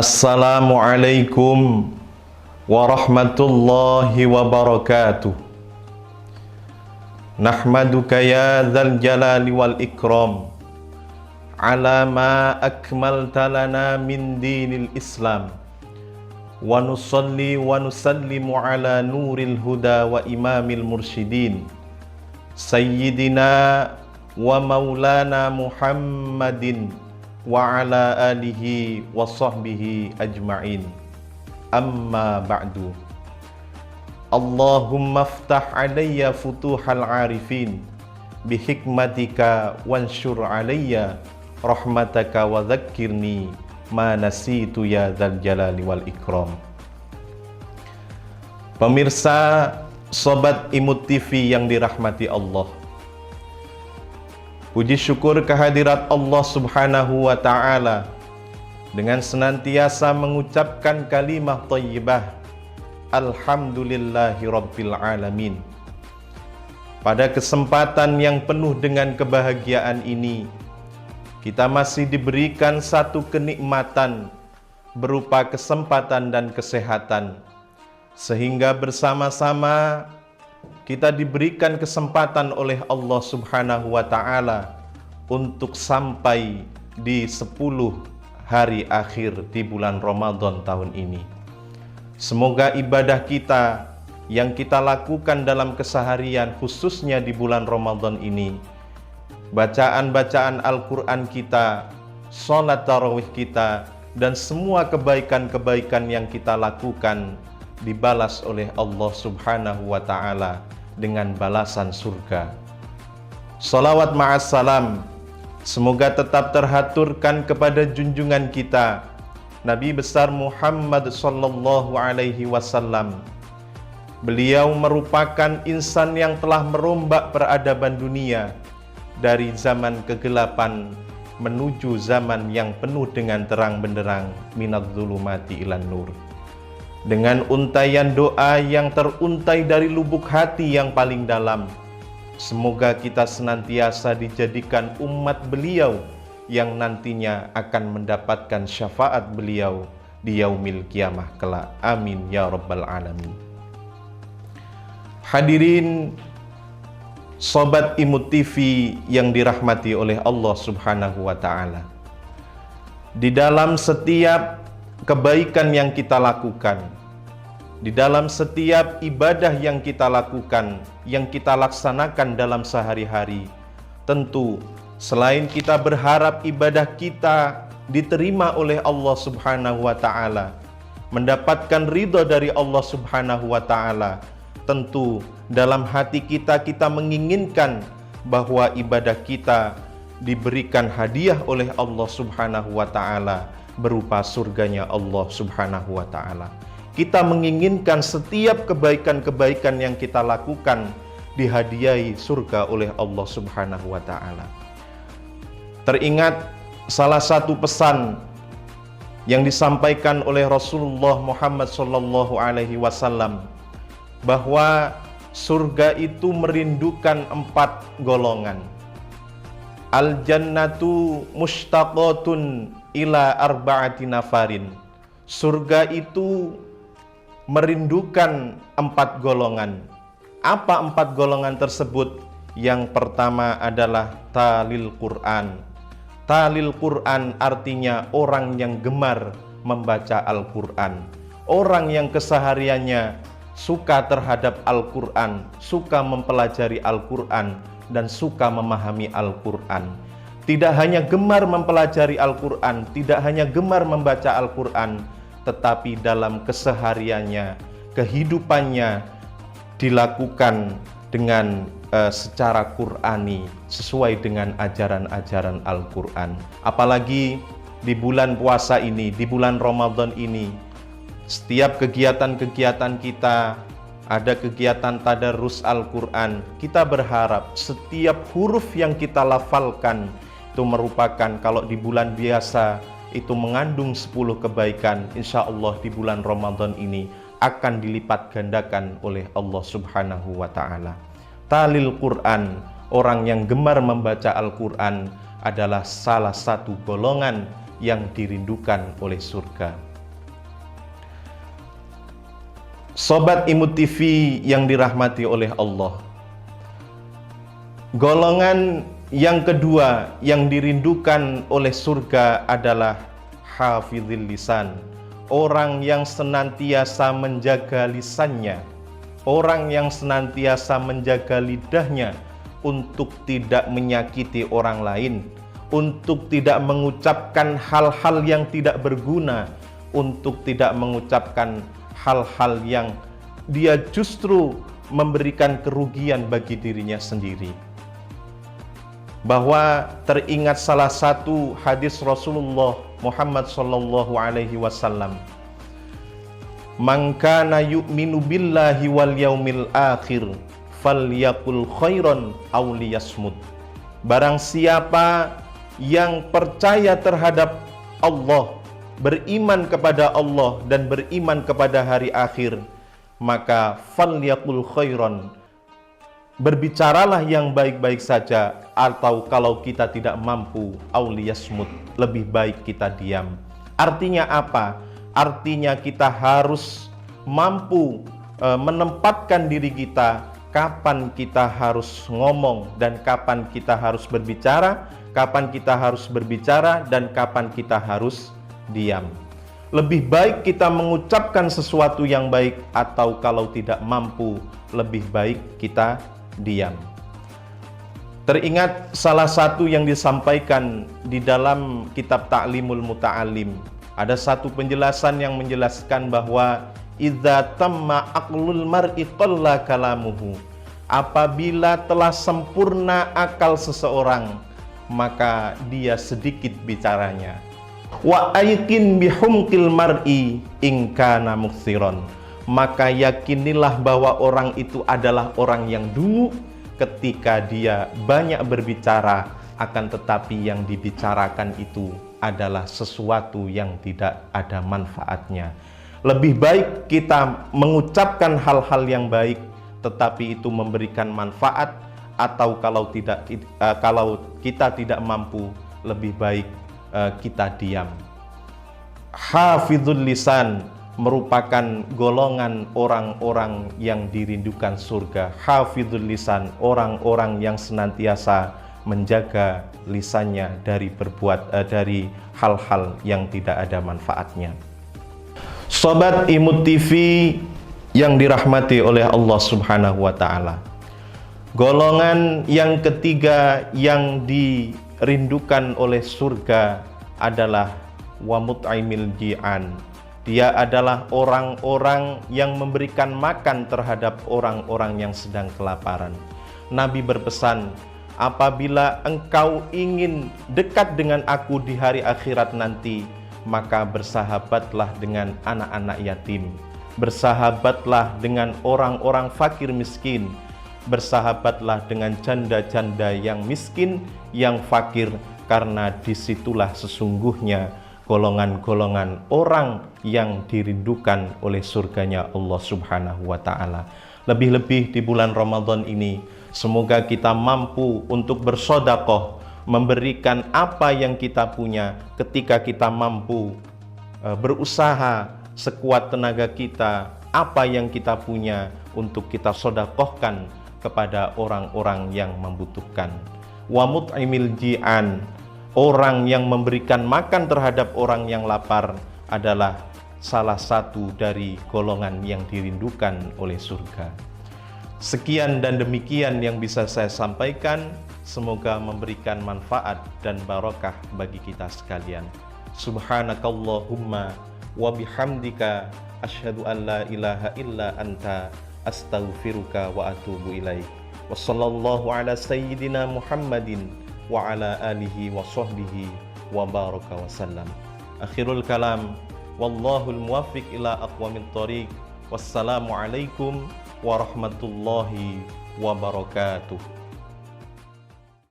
Assalamualaikum warahmatullahi wabarakatuh. Nahmaduka ya dzal jalali wal ikram ala ma akmalta lana min dinil Islam, wa nusalli wa nusallimu ala nuril huda wa imamil mursyidin sayyidina wa maulana Muhammadin wa ala alihi wa sahbihi ajma'in. Amma ba'du. Allahumma aftah alayya futuhal arifin bihikmatika wansyur alayya rahmataka wa dhakkirni ma nasitu ya dzal jalali wal ikram. Pemirsa Sobat Imut TV yang dirahmati Allah, puji syukur kehadirat Allah Subhanahu wa Ta'ala dengan senantiasa mengucapkan kalimah thayyibah Alhamdulillahi Rabbil Alamin. Pada kesempatan yang penuh dengan kebahagiaan ini, kita masih diberikan satu kenikmatan berupa kesempatan dan kesehatan, sehingga bersama-sama kita diberikan kesempatan oleh Allah Subhanahu wa Ta'ala untuk sampai di 10 hari akhir di bulan Ramadan tahun ini. Semoga ibadah kita yang kita lakukan dalam keseharian, khususnya di bulan Ramadan ini, bacaan-bacaan Al-Quran kita, sholat tarawih kita, dan semua kebaikan-kebaikan yang kita lakukan dibalas oleh Allah Subhanahu wa Ta'ala dengan balasan surga. Salawat ma'assalam semoga tetap terhaturkan kepada junjungan kita Nabi besar Muhammad sallallahu alaihi wasallam. Beliau merupakan insan yang telah merombak peradaban dunia dari zaman kegelapan menuju zaman yang penuh dengan terang benderang, minadz-dzulumati ilan nur. Dengan untaian doa yang teruntai dari lubuk hati yang paling dalam, semoga kita senantiasa dijadikan umat beliau yang nantinya akan mendapatkan syafaat beliau di yaumil kiamah kelak. Amin ya rabbal alamin. Hadirin Sobat Imut TV yang dirahmati oleh Allah Subhanahu wa Ta'ala, di dalam setiap kebaikan yang kita lakukan, di dalam setiap ibadah yang kita lakukan, yang kita laksanakan dalam sehari-hari, tentu selain kita berharap ibadah kita diterima oleh Allah Subhanahu wa Ta'ala, mendapatkan ridha dari Allah Subhanahu wa Ta'ala, tentu dalam hati kita menginginkan bahwa ibadah kita diberikan hadiah oleh Allah Subhanahu wa Ta'ala berupa surganya Allah Subhanahu wa Ta'ala. Kita menginginkan setiap kebaikan-kebaikan yang kita lakukan dihadiahi surga oleh Allah Subhanahu wa Ta'ala. Teringat salah satu pesan yang disampaikan oleh Rasulullah Muhammad sallallahu alaihi wasallam, bahwa surga itu merindukan 4 golongan. Al-jannatu mushtaqatun ila arba'ati nafarin. Surga itu merindukan 4 golongan. Apa 4 golongan tersebut? Yang pertama adalah talil Quran. Talil Quran artinya orang yang gemar membaca Al-Quran, orang yang kesehariannya suka terhadap Al-Quran, suka mempelajari Al-Quran, dan suka memahami Al-Quran. Tidak hanya gemar mempelajari Al-Quran, tidak hanya gemar membaca Al-Quran, tetapi dalam kesehariannya, kehidupannya dilakukan dengan secara Qur'ani, sesuai dengan ajaran-ajaran Al-Quran. Apalagi di bulan puasa ini, di bulan Ramadan ini, setiap kegiatan-kegiatan kita, ada kegiatan tadarus Al-Quran. Kita berharap setiap huruf yang kita lafalkan itu merupakan, kalau di bulan biasa itu mengandung 10 kebaikan, insya Allah di bulan Ramadan ini akan dilipat gandakan oleh Allah Subhanahu wa Ta'ala. Talil Quran, orang yang gemar membaca Al-Quran adalah salah satu golongan yang dirindukan oleh surga. Sobat Imut TV yang dirahmati oleh Allah, golongan yang kedua yang dirindukan oleh surga adalah hafizil lisan, orang yang senantiasa menjaga lisannya, orang yang senantiasa menjaga lidahnya untuk tidak menyakiti orang lain, untuk tidak mengucapkan hal-hal yang tidak berguna, untuk tidak mengucapkan hal-hal yang dia justru memberikan kerugian bagi dirinya sendiri. Bahwa teringat salah satu hadis Rasulullah Muhammad sallallahu alaihi wasallam, "Man kana yu'minu billahi wal yaumil akhir falyaqul khairan aw liyasmut." Barang siapa yang percaya terhadap Allah, beriman kepada Allah dan beriman kepada hari akhir, maka falyaqul khairan, berbicaralah yang baik-baik saja, atau kalau kita tidak mampu, auliyasmut, lebih baik kita diam. Artinya apa? Artinya kita harus mampu menempatkan diri kita, kapan kita harus ngomong dan kapan kita harus berbicara, kapan kita harus berbicara dan kapan kita harus diam. Lebih baik kita mengucapkan sesuatu yang baik, atau kalau tidak mampu, lebih baik kita diam. Teringat salah satu yang disampaikan di dalam kitab Ta'limul Muta'alim, ada satu penjelasan yang menjelaskan bahwa idza tamma aqlul mar'i qalla kalamuhu, apabila telah sempurna akal seseorang, maka dia sedikit bicaranya. Wa aikin bihumqil mar'i in kana muksiron, maka yakinilah bahwa orang itu adalah orang yang dungu ketika dia banyak berbicara, akan tetapi yang dibicarakan itu adalah sesuatu yang tidak ada manfaatnya. Lebih baik kita mengucapkan hal-hal yang baik tetapi itu memberikan manfaat, atau kalau kita tidak mampu, lebih baik kita diam. Hafizul lisan merupakan golongan orang-orang yang dirindukan surga. Hafizul lisan, orang-orang yang senantiasa menjaga lisannya dari dari hal-hal yang tidak ada manfaatnya. Sobat Imut TV yang dirahmati oleh Allah Subhanahu wa taala, golongan yang ketiga yang dirindukan oleh surga adalah wa mut'imil ji'an. Dia adalah orang-orang yang memberikan makan terhadap orang-orang yang sedang kelaparan. Nabi berpesan, apabila engkau ingin dekat dengan aku di hari akhirat nanti, maka bersahabatlah dengan anak-anak yatim, bersahabatlah dengan orang-orang fakir miskin, bersahabatlah dengan janda-janda yang miskin, yang fakir, karena disitulah sesungguhnya golongan-golongan orang yang dirindukan oleh surganya Allah Subhanahu wa ta'ala. Lebih-lebih di bulan Ramadan ini, semoga kita mampu untuk bersedekah, memberikan apa yang kita punya. Ketika kita mampu berusaha sekuat tenaga kita, apa yang kita punya untuk kita sedekahkan kepada orang-orang yang membutuhkan. Wa mut'imil ji'an, orang yang memberikan makan terhadap orang yang lapar adalah salah satu dari golongan yang dirindukan oleh surga. Sekian dan demikian yang bisa saya sampaikan. Semoga memberikan manfaat dan barokah bagi kita sekalian. Subhanakallahumma wa bihamdika asyhadu an la ilaha illa anta astaghfiruka wa atubu ilaik. Wassallallahu ala sayyidina Muhammadin wa ala alihi wa sahbihi wa baraka wa sallam. Akhirul kalam, wallahul muwaffiq ila aqwamit thoriq. Wassalamu alaikum warahmatullahi wabarakatuh.